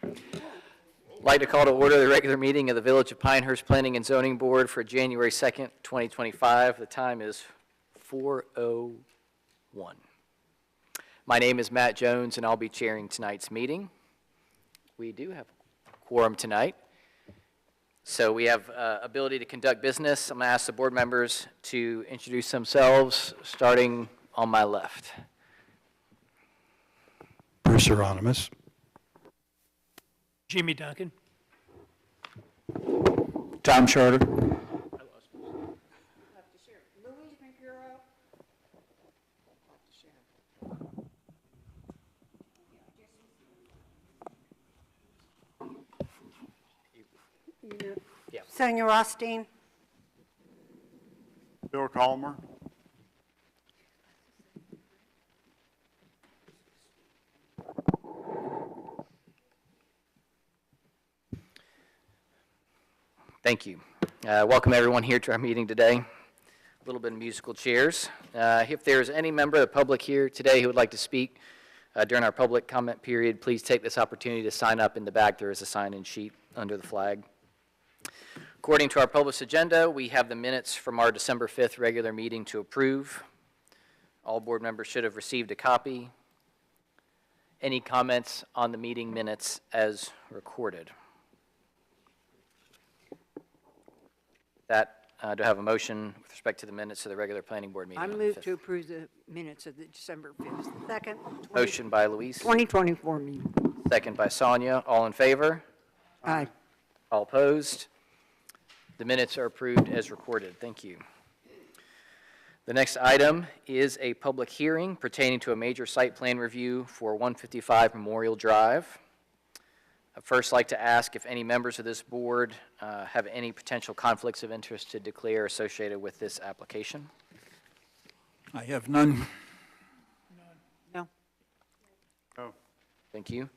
I'd like to call to order the regular meeting of the Village of Pinehurst Planning and Zoning Board for January 2nd, 2025. The time is 4:01. My name is Matt Jones, and I'll be chairing tonight's meeting. We do have a quorum tonight, so we have ability to conduct business. I'm going to ask the board members to introduce themselves, starting on my left. Bruce Hieronymus. Jimmy Duncan. Tom Charter. Louise McGurrow. Yeah. Sonia Rothstein. Bill Colmer. Thank you. Welcome everyone here to our meeting today. A little bit of musical chairs. If there's any member of the public here today who would like to speak during our public comment period, please take this opportunity to sign up in the back. There is a sign-in sheet under the flag. According to our published agenda, we have the minutes from our December 5th regular meeting to approve. All board members should have received a copy. Any comments on the meeting minutes as recorded? That, do I have a motion with respect to the minutes of the regular planning board meeting? I on the move 5th? to approve the minutes of the December 5th. Second. Motion by Luis, 2024 meeting. second by Sonia. All in favor? Aye. All opposed? The minutes are approved as recorded. Thank you. The next item is a public hearing pertaining to a major site plan review for 155 Memorial Drive. I'd first like to ask if any members of this board have any potential conflicts of interest to declare associated with this application. I have none. No. Oh, Thank you.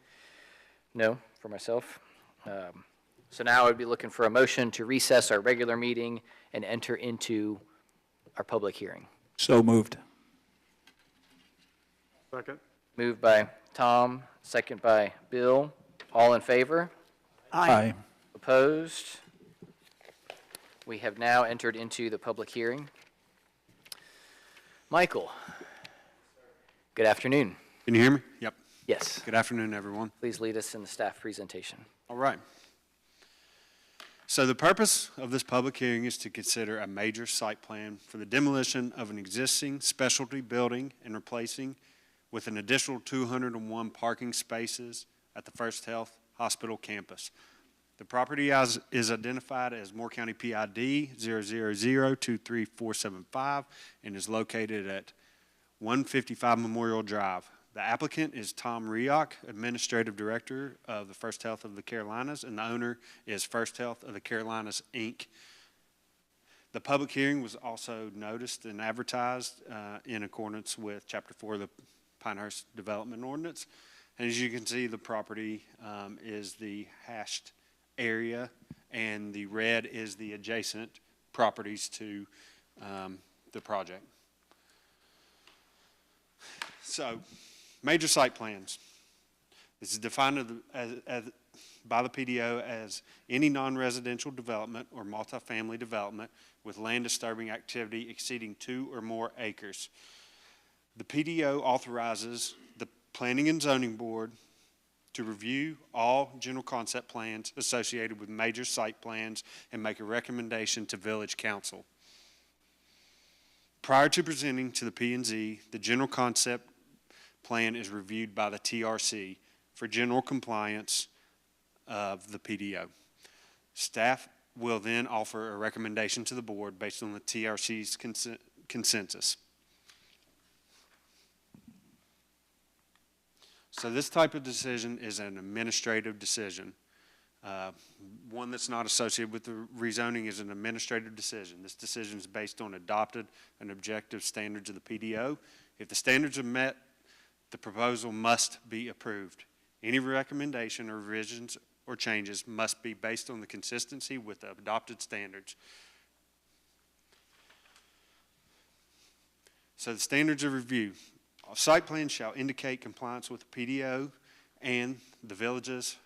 No, for myself. So now I'd be looking for a motion to recess our regular meeting and enter into our public hearing. So moved. second. Moved by Tom, second by Bill. All in favor? Aye. Opposed? We have now entered into the public hearing. Michael, good afternoon. Can you hear me? Yep. Yes, Good afternoon, everyone. please lead us in the staff presentation. All right. So the purpose of this public hearing is to consider a major site plan for the demolition of an existing specialty building and replacing with an additional 201 parking spaces at the First Health Hospital campus. The property is identified as Moore County PID 000-23475 and is located at 155 Memorial Drive. The applicant is Tom Rioch, Administrative Director of the First Health of the Carolinas, and the owner is First Health of the Carolinas, Inc. The public hearing was also noticed and advertised in accordance with Chapter 4 of the Pinehurst Development Ordinance. And as you can see, the property is the hashed area, and the red is the adjacent properties to the project. So, major site plans. This is defined by the PDO as any non-residential development or multifamily development with land disturbing activity exceeding 2 or more acres. The PDO authorizes the Planning and Zoning Board to review all general concept plans associated with major site plans and make a recommendation to Village Council. Prior to presenting to the P&Z, the general concept plan is reviewed by the TRC for general compliance of the PDO. Staff will then offer a recommendation to the board based on the TRC's consensus. So this type of decision is an administrative decision. One that's not associated with the rezoning is an administrative decision. This decision is based on adopted and objective standards of the PDO. If the standards are met, the proposal must be approved. Any recommendation or revisions or changes must be based on the consistency with the adopted standards. So the standards of review. A site plan shall indicate compliance with the PDO and the village's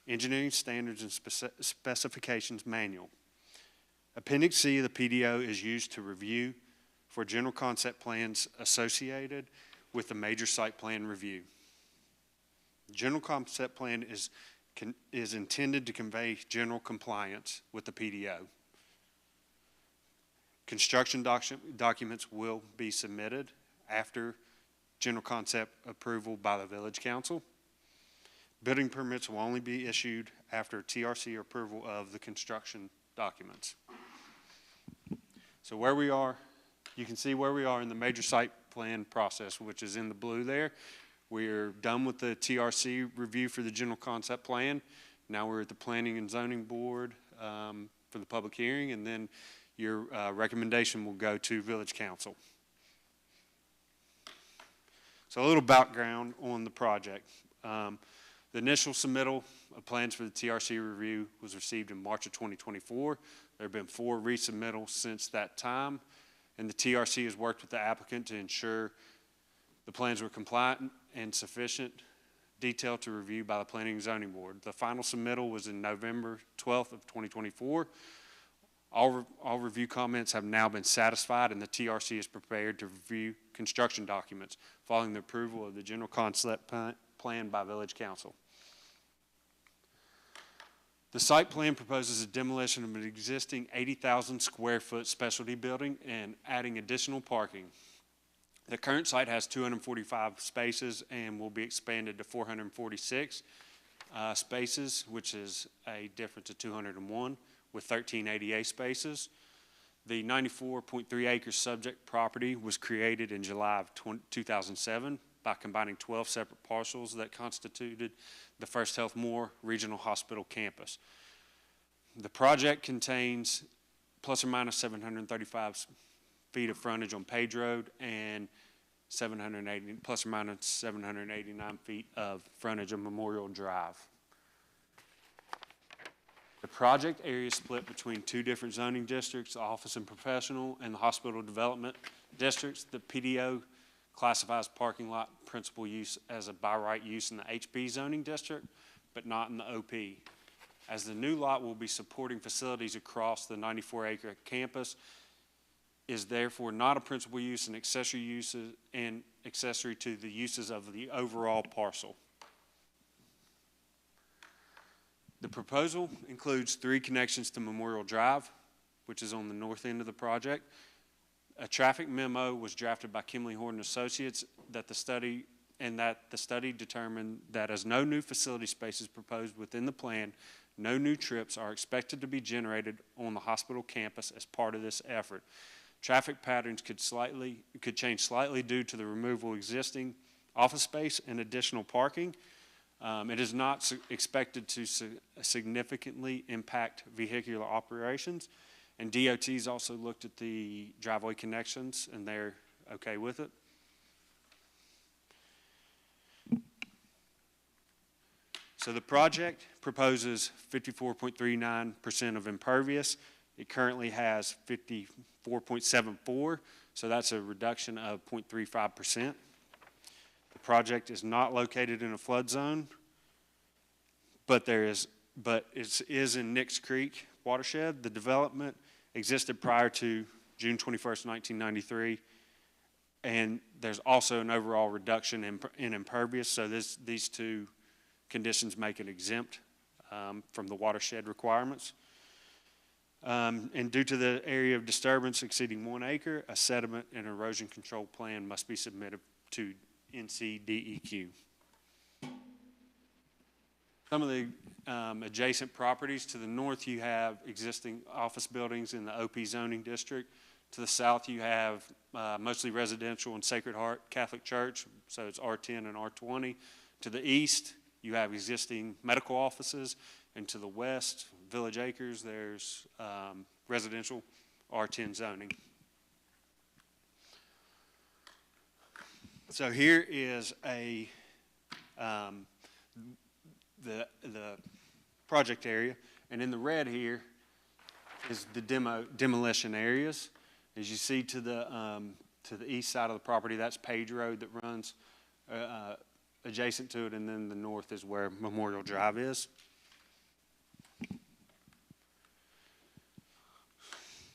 Engineering Standards and Specifications Manual. Appendix C of the PDO is used to review for general concept plans associated with the major site plan review. The general concept plan is intended to convey general compliance with the PDO. Construction documents will be submitted after general concept approval by the Village Council. Building permits will only be issued after TRC approval of the construction documents. So where we are, you can see where we are in the major site plan process, which is in the blue there. We're done with the TRC review for the general concept plan. Now we're at the Planning and Zoning Board for the public hearing, and then your recommendation will go to Village Council. So a little background on the project. The initial submittal of plans for the TRC review was received in March of 2024. There have been 4 resubmittals since that time, and the TRC has worked with the applicant to ensure the plans were compliant and sufficient detail to review by the Planning and Zoning Board. The final submittal was in November 12th of 2024. All review comments have now been satisfied, and the TRC is prepared to review construction documents following the approval of the general concept plan by Village Council. The site plan proposes a demolition of an existing 80,000 square foot specialty building and adding additional parking. The current site has 245 spaces and will be expanded to 446 spaces, which is a difference of 201 with 13 ADA spaces. The 94.3 acre subject property was created in July of 2007 by combining 12 separate parcels that constituted the First Health Moore Regional Hospital campus. The project contains plus or minus 735 feet of frontage on Page Road and plus or minus 789 feet of frontage on Memorial Drive. The project area is split between 2 different zoning districts, the office and professional and the hospital development districts. The PDO classifies parking lot principal use as a by right use in the HP zoning district, but not in the OP. As the new lot will be supporting facilities across the 94-acre campus, is therefore not a principal use and accessory to the uses of the overall parcel. The proposal includes 3 connections to Memorial Drive, which is on the north end of the project. A traffic memo was drafted by Kimley Horton Associates that the study determined that as no new facility space is proposed within the plan, no new trips are expected to be generated on the hospital campus as part of this effort. Traffic patterns could change slightly due to the removal of existing office space and additional parking. It is not expected to significantly impact vehicular operations, and DOT's also looked at the driveway connections, and they're okay with it. So the project proposes 54.39% of impervious. It currently has 54.74, so that's a reduction of 0.35%. The project is not located in a flood zone, but it is in Nicks Creek watershed. The development existed prior to June 21st, 1993, and there's also an overall reduction in impervious, so these 2 conditions make it exempt from the watershed requirements. And due to the area of disturbance exceeding 1 acre, a sediment and erosion control plan must be submitted to NCDEQ. Some of the adjacent properties to the north, you have existing office buildings in the OP zoning district. To the south, you have mostly residential and Sacred Heart Catholic Church, so it's R10 and R20. To the east, you have existing medical offices, and to the west, Village Acres, there's residential R10 zoning. So here is the project area, and in the red here is the demolition areas. As you see to the east side of the property, that's Page Road that runs adjacent to it, and then the north is where Memorial Drive is.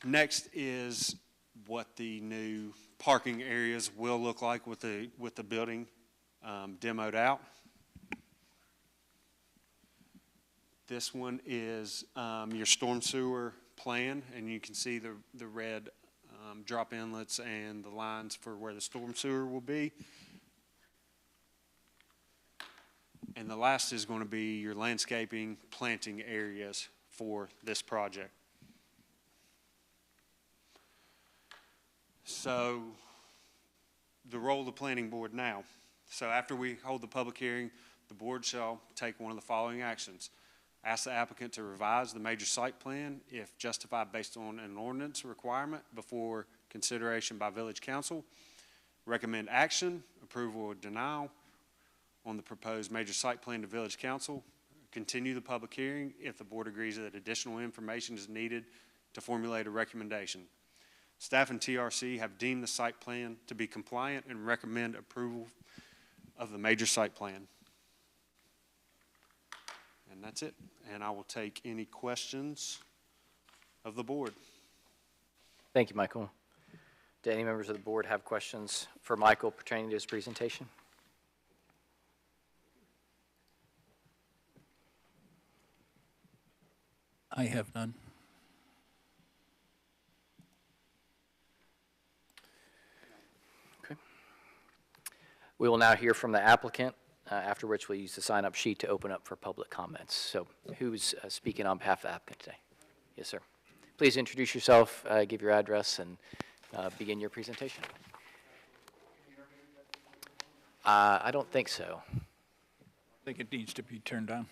Next is what the new parking areas will look like with the building demoed out. This one is your storm sewer plan, and you can see the red drop inlets and the lines for where the storm sewer will be. And the last is going to be your landscaping, planting areas for this project. So the role of the planning board now. So after we hold the public hearing, the board shall take one of the following actions. Ask the applicant to revise the major site plan if justified based on an ordinance requirement before consideration by village council. Recommend action, approval or denial on the proposed major site plan to village council. Continue the public hearing if the board agrees that additional information is needed to formulate a recommendation. Staff and TRC have deemed the site plan to be compliant and recommend approval of the major site plan. And that's it. And I will take any questions of the board. Thank you, Michael. Do any members of the board have questions for Michael pertaining to his presentation? I have none. Okay. We will now hear from the applicant, after which we'll use the sign-up sheet to open up for public comments. So who's speaking on behalf of the applicant today? Yes, sir. Please introduce yourself, give your address, and begin your presentation. I don't think so. I think it needs to be turned on.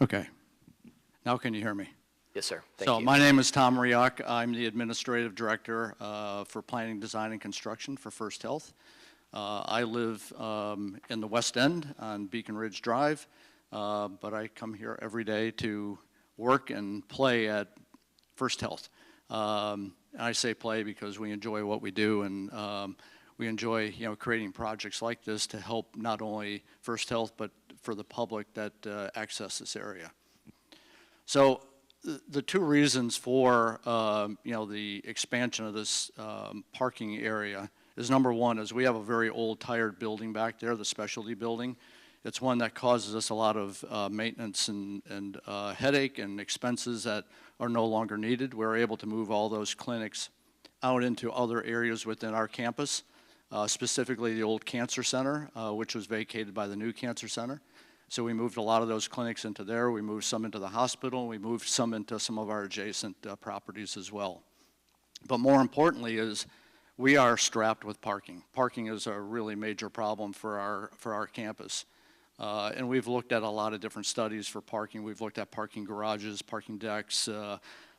Okay. Now can you hear me? Yes, sir. Thank So you. my name is Tom Rioch. I'm the Administrative Director for Planning, Design, and Construction for First Health. I live in the West End on Beacon Ridge Drive, but I come here every day to work and play at First Health. I say play because we enjoy what we do, and we enjoy, creating projects like this to help not only First Health, but for the public that access this area. So the two reasons for, the expansion of this parking area is, number one, is we have a very old tired building back there, the specialty building. It's one that causes us a lot of maintenance and headache and expenses that are no longer needed. We're able to move all those clinics out into other areas within our campus, specifically the old cancer center, which was vacated by the new cancer center. So we moved a lot of those clinics into there. We moved some into the hospital, and we moved some into some of our adjacent properties as well. But more importantly is we are strapped with parking. Parking is a really major problem for our campus. And we've looked at a lot of different studies for parking. We've looked at parking garages, parking decks,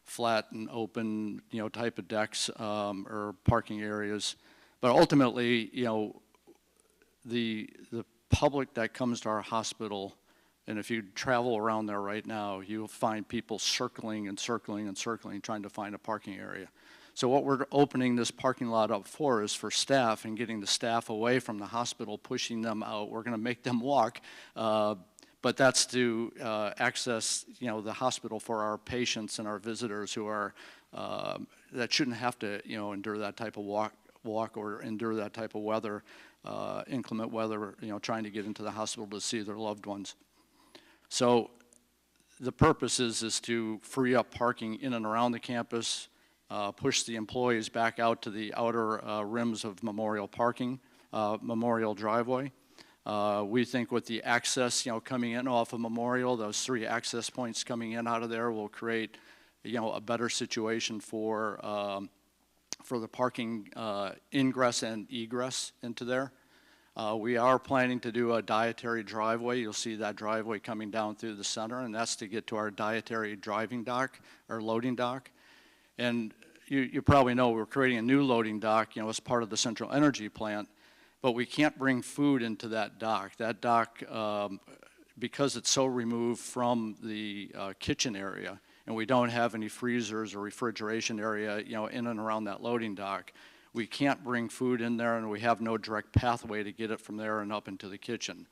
flat and open, type of decks or parking areas. But ultimately, the public that comes to our hospital, and if you travel around there right now, you'll find people circling and circling and circling, trying to find a parking area. So what we're opening this parking lot up for is for staff and getting the staff away from the hospital, pushing them out. We're going to make them walk, but that's to access, the hospital for our patients and our visitors who are, that shouldn't have to, endure that type of walk or endure that type of weather, inclement weather, trying to get into the hospital to see their loved ones. So the purpose is to free up parking in and around the campus, push the employees back out to the outer rims of Memorial Parking, Memorial Driveway. We think with the access, coming in off of Memorial, those 3 access points coming in out of there will create, a better situation for the parking ingress and egress into there. We are planning to do a dietary driveway. You'll see that driveway coming down through the center, and that's to get to our dietary driving dock or loading dock. And you probably know we're creating a new loading dock, as part of the central energy plant, but we can't bring food into that dock. That dock, because it's so removed from the kitchen area, and we don't have any freezers or refrigeration area, in and around that loading dock, we can't bring food in there, and we have no direct pathway to get it from there and up into the kitchen.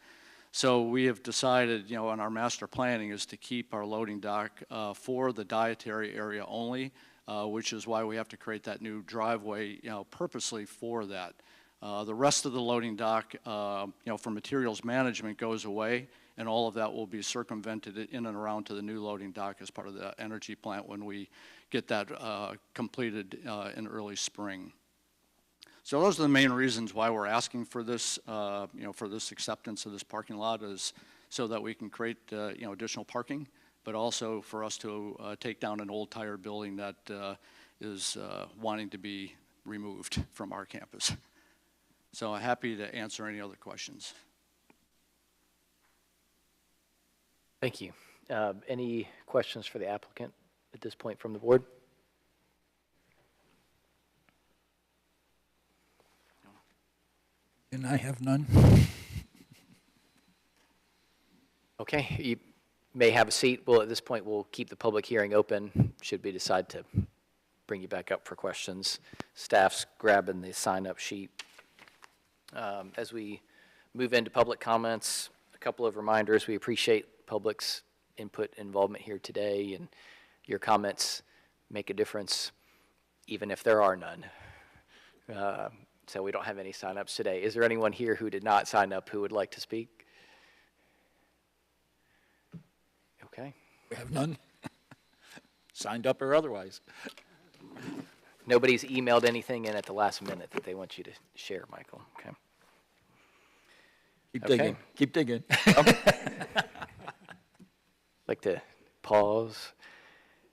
So we have decided, you know, on our master planning is to keep our loading dock for the dietary area only, which is why we have to create that new driveway, you know, purposely for that. The rest of the loading dock, you know, for materials management goes away, and all of that will be circumvented in and around to the new loading dock as part of the energy plant when we get that completed in early spring. So those are the main reasons why we're asking for this, you know, for this acceptance of this parking lot, is so that we can create, you know, additional parking, but also for us to take down an old tire building that is wanting to be removed from our campus. So I'm happy to answer any other questions. Thank you. Any questions for the applicant at this point from the board? And I have none. Okay, you may have a seat. Well, at this point, we'll keep the public hearing open should we decide to bring you back up for questions. Staff's grabbing the sign-up sheet. As we move into public comments, a couple of reminders. We appreciate public's input and involvement here today, and your comments make a difference even if there are none. So we don't have any sign-ups today. Is there anyone here who did not sign up who would like to speak? Okay. We have none. Signed up or otherwise. Nobody's emailed anything in at the last minute that they want you to share, Michael. Okay. Keep Okay. digging. Keep digging. Like to pause.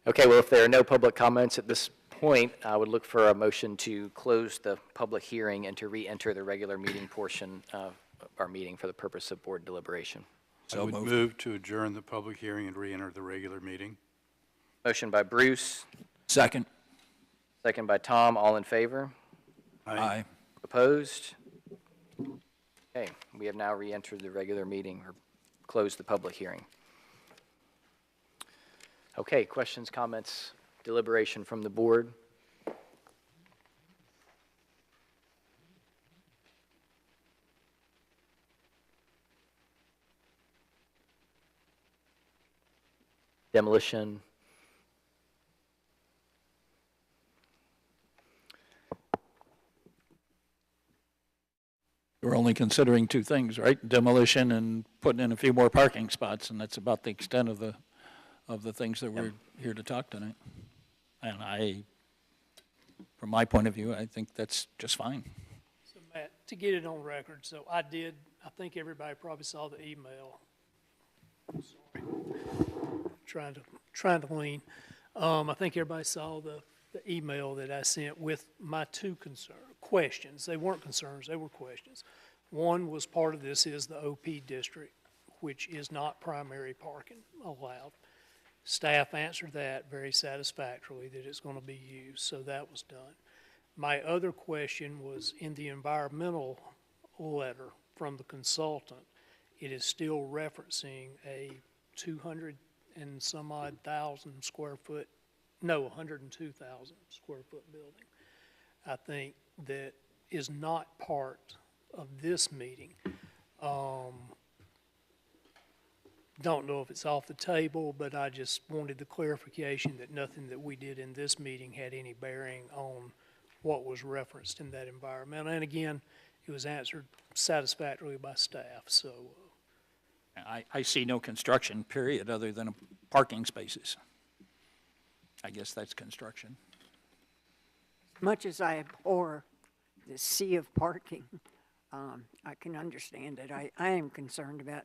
Okay, well, if there are no public comments at this point, I would look for a motion to close the public hearing and to re-enter the regular meeting portion of our meeting for the purpose of board deliberation. I So would moved. move to adjourn the public hearing and re-enter the regular meeting. Motion by Bruce, Second. second by Tom, all in favor? Aye. Opposed? Okay, we have now re-entered the regular meeting, or closed the public hearing. Okay, questions, comments, deliberation from the board? Demolition? We're only considering two things, right? Demolition and putting in a few more parking spots, and that's about the extent of the things that we're here to talk tonight. And I, from my point of view, I think that's just fine. So Matt, to get it on record, so I think everybody probably saw the email. Sorry. Trying to lean. I think everybody saw the email that I sent with my two questions. They weren't concerns, they were questions. One was part of this is the OP district, which is not primary parking allowed. Staff answered that very satisfactorily, that it's going to be used, so that was done. My other question was in the environmental letter from the consultant, it is still referencing a 200 and some odd thousand square foot, no, 102,000 square foot building. I think that is not part of this meeting. Don't know if it's off the table, but I just wanted the clarification that nothing that we did in this meeting had any bearing on what was referenced in that environment. And again, it was answered satisfactorily by staff, so. I see no construction, period, other than parking spaces. I guess that's construction. Much as I abhor the sea of parking, I can understand it. I am concerned about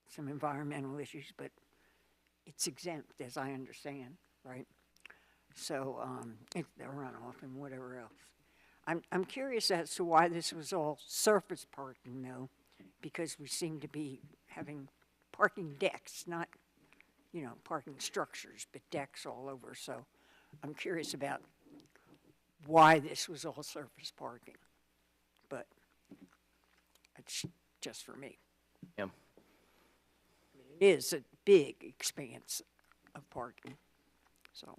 some environmental issues, but it's exempt, as I understand, right? So, it's the runoff and whatever else. I'm curious as to why this was all surface parking, though, because we seem to be having parking decks, not, you know, parking structures, but decks all over. So I'm curious about why this was all surface parking, but it's just for me. Yeah. It is a big expanse of parking, so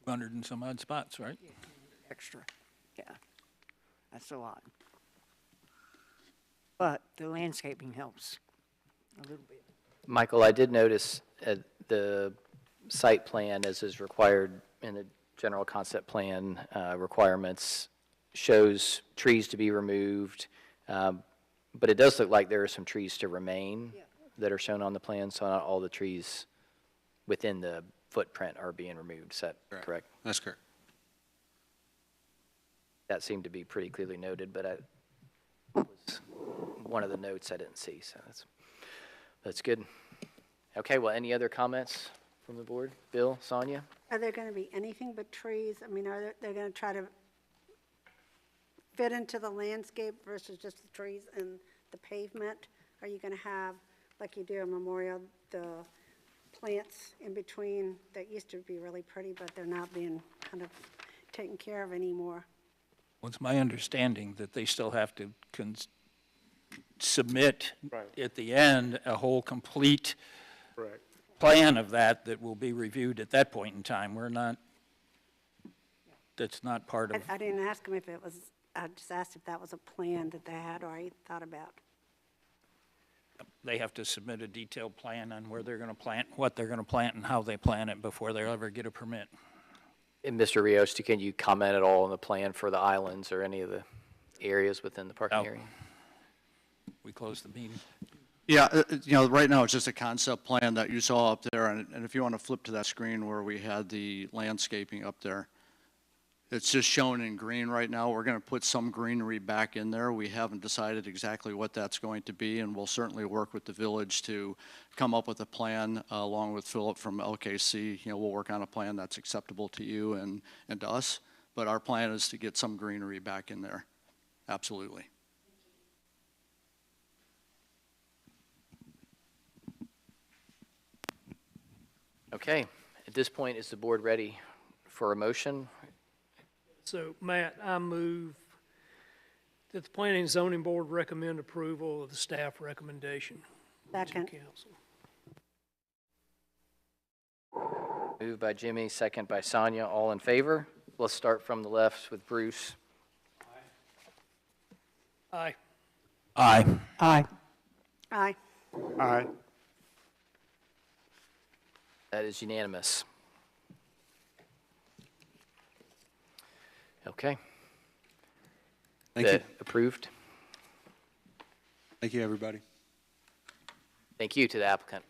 200 and some odd spots, right? extra, yeah, that's a lot. But the landscaping helps a little bit. Michael, I did notice the site plan, as is required in the general concept plan requirements, shows trees to be removed, but it does look like there are some trees to remain that are shown on the plan, so not all the trees within the footprint are being removed. Is that correct? That's correct. That seemed to be pretty clearly noted, but it was one of the notes I didn't see, so that's good. Okay, well, any other comments from the board? Bill, Sonia? Are there going to be anything but trees? I mean, they're going to try to fit into the landscape versus just the trees and the pavement? Are you going to have, like you do in Memorial, the plants in between that used to be really pretty, but they're not being kind of taken care of anymore? Well, it's my understanding that they still have to submit at the end a whole complete Correct. plan of that will be reviewed at that point in time. We're not, that's not part of, I didn't ask them if it was, I just asked if that was a plan that they had already thought about. they have to submit a detailed plan on where they're going to plant, what they're going to plant, and how they plant it before they ever get a permit. And Mr. Rios, can you comment at all on the plan for the islands or any of the areas within the parking No. area? We close the meeting. Yeah, right now it's just a concept plan that you saw up there, and if you want to flip to that screen where we had the landscaping up there, it's just shown in green right now. We're going to put some greenery back in there. We haven't decided exactly what that's going to be, and we'll certainly work with the village to come up with a plan along with Philip from LKC. We'll work on a plan that's acceptable to you and to us, but our plan is to get some greenery back in there. Absolutely. Okay, at this point, is the board ready for a motion? So, Matt, I move that the Planning and Zoning Board recommend approval of the staff recommendation to Second. council. Moved by Jimmy, second by Sonia, all in favor? Let's start from the left with Bruce. Aye. Aye. Aye. Aye. Aye. That is unanimous. Okay. Thank you. Approved. Thank you, everybody. Thank you to the applicant.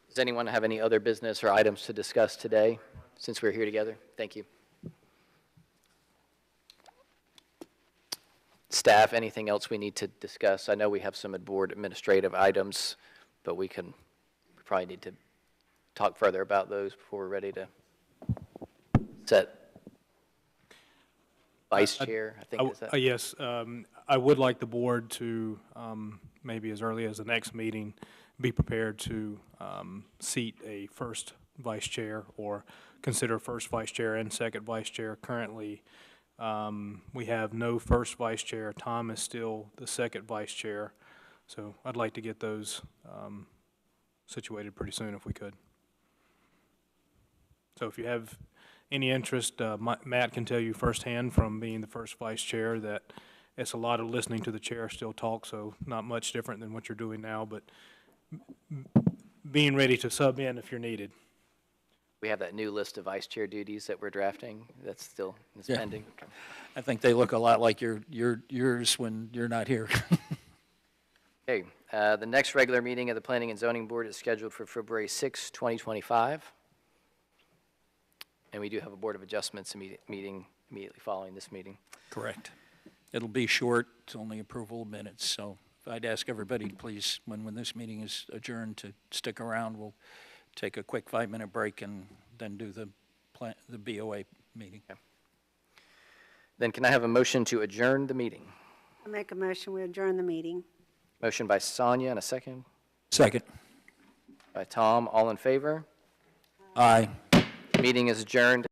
Does anyone have any other business or items to discuss today, since we're here together? Thank you. Staff, anything else we need to discuss? I know we have some board administrative items, but we probably need to talk further about those before we're ready to set vice chair, I think is that. Yes, I would like the board to, maybe as early as the next meeting, be prepared to seat a first vice chair or consider first vice chair and second vice chair. Currently, we have no first vice chair. Tom is still the second vice chair. So I'd like to get those situated pretty soon if we could. So if you have any interest, Matt can tell you firsthand from being the first vice chair that it's a lot of listening to the chair still talk, so not much different than what you're doing now, but being ready to sub in if you're needed. We have that new list of vice chair duties that we're drafting. That's still Yeah. pending. I think they look a lot like yours when you're not here. Okay, the next regular meeting of the Planning and Zoning Board is scheduled for February 6, 2025. And we do have a Board of Adjustments meeting immediately following this meeting. Correct. It'll be short, it's only approval of minutes, so if I'd ask everybody, please, when this meeting is adjourned, to stick around. We'll take a quick 5-minute break and then do the BOA meeting. Then can I have a motion to adjourn the meeting? I make a motion, we adjourn the meeting. Motion by Sonia and a second Second. by Tom. All in favor? Aye. Meeting is adjourned.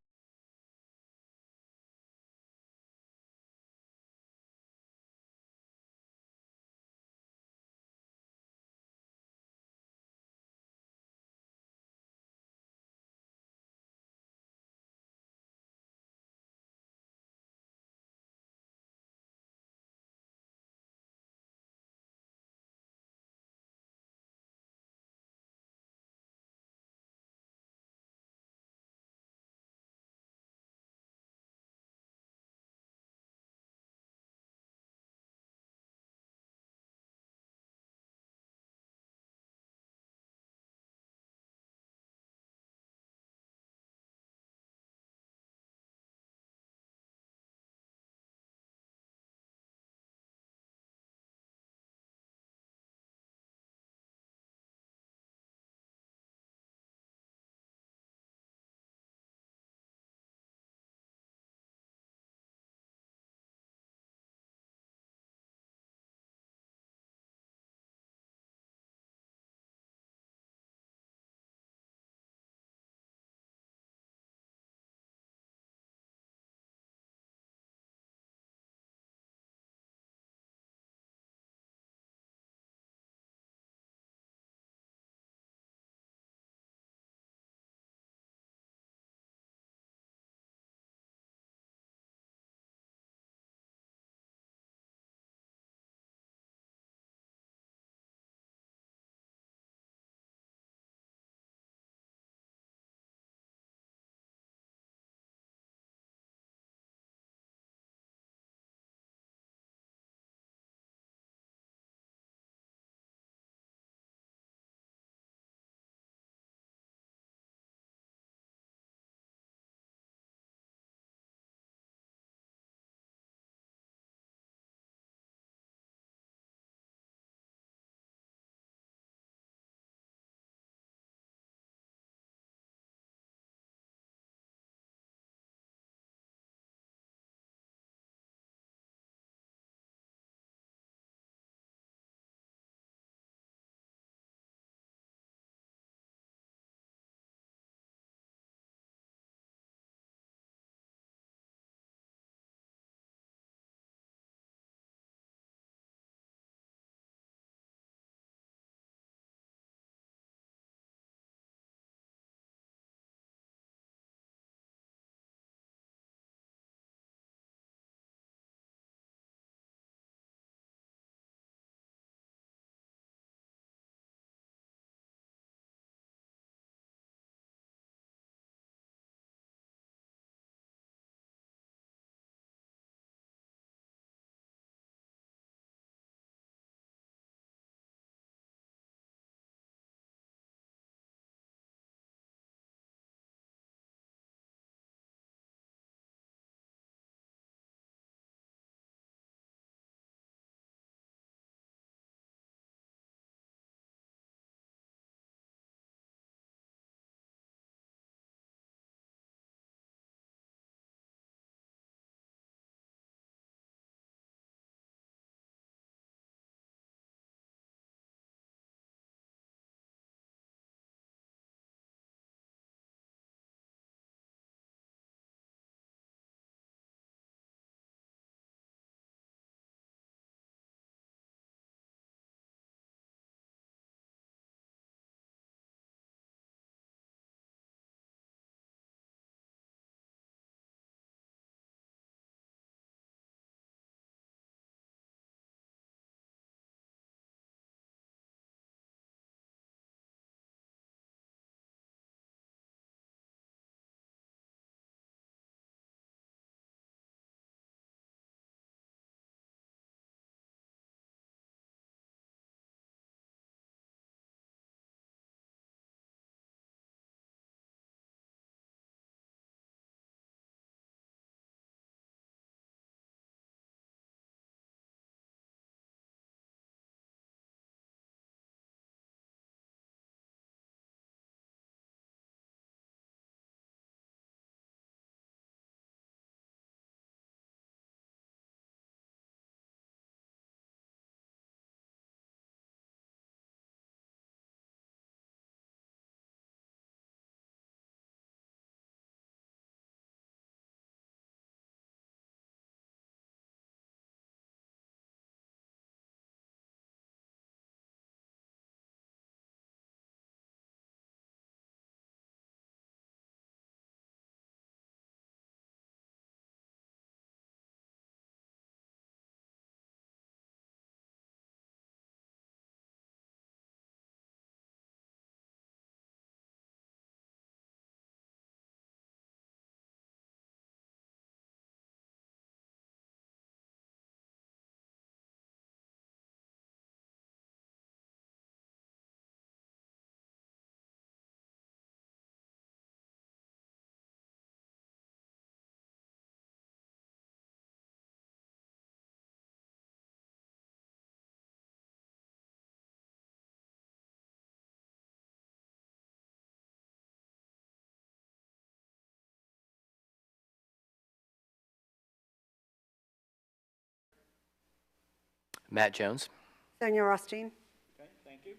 Matt Jones. Sonia Rothstein. Okay, thank you.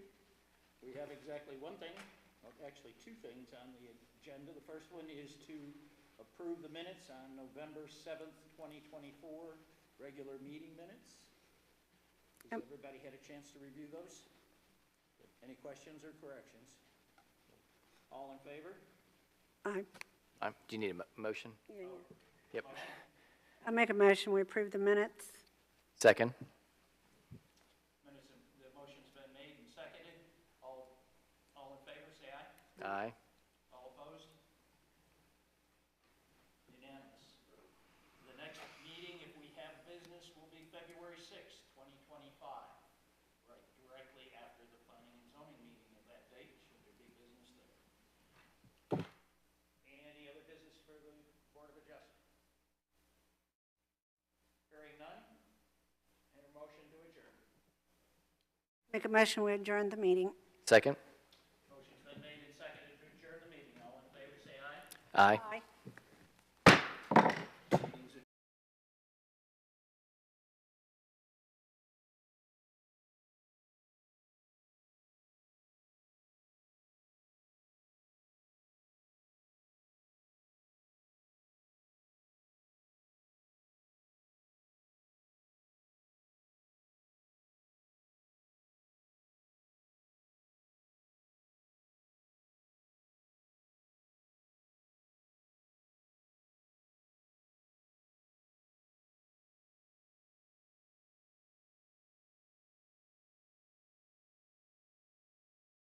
We have exactly one thing, or actually two things on the agenda. The first one is to approve the minutes on November 7th, 2024, regular meeting minutes. Has everybody had a chance to review those? Any questions or corrections? All in favor? Aye. Do you need a motion? Yeah, yeah. Yep. I make a motion, we approve the minutes. Second. The motion's been made and seconded. All in favor, say aye. Aye. All opposed? Unanimous. The next meeting, if we have business, will be February 6th, 2025, right directly after the planning and zoning meeting of that date, should there be business there. Any other business for the Board of Adjustment? Hearing none, and a motion to adjourn. Make a motion, we adjourn the meeting. Second. Motion's been made and seconded to adjourn the meeting. All in favor, say aye. Aye. Aye.